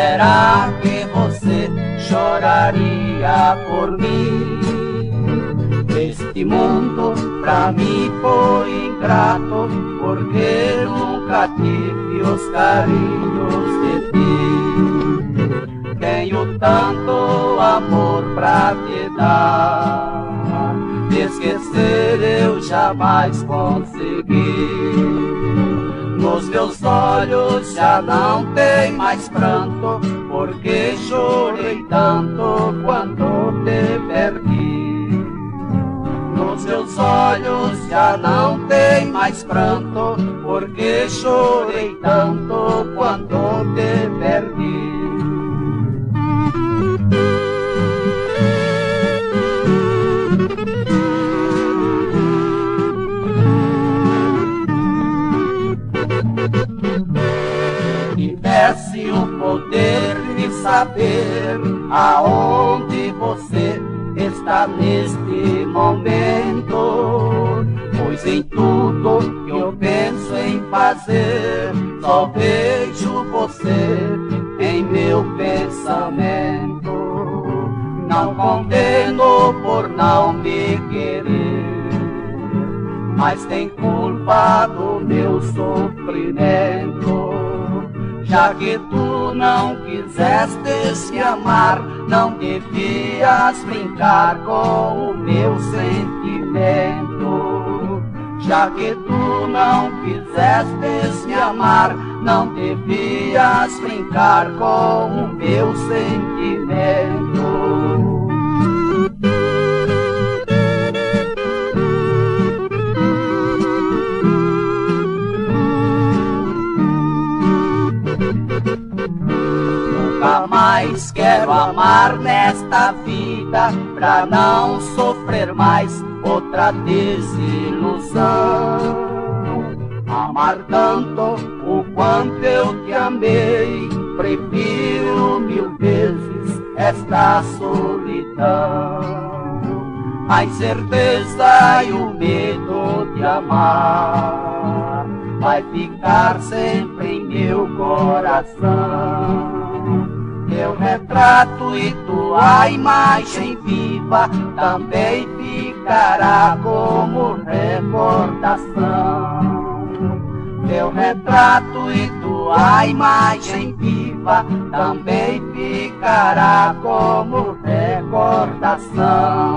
será que você choraria por mim? Este mundo pra mim foi ingrato, porque nunca tive os carinhos de ti. Tenho tanto amor pra te dar, te esquecer eu jamais consegui. Nos meus olhos já não tem mais pranto, porque chorei tanto quando te perdi. Nos meus olhos já não tem mais pranto, porque chorei tanto quando te perdi. Tivesse o poder de saber aonde você está neste momento, pois em tudo que eu penso em fazer, só vejo você em meu pensamento. Não condeno por não me querer, mas tem culpa do meu sofrimento. Já que tu não quiseste me amar, não devias brincar com o meu sentimento. Já que tu não quiseste me amar, não devias brincar com o meu sentimento. Nunca mais quero amar nesta vida, pra não sofrer mais outra desilusão. Amar tanto o quanto eu te amei, prefiro mil vezes esta solidão. A incerteza e o medo de amar vai ficar sempre em meu coração. Teu retrato e tua imagem viva também ficará como recordação. Teu retrato e tua imagem viva também ficará como recordação.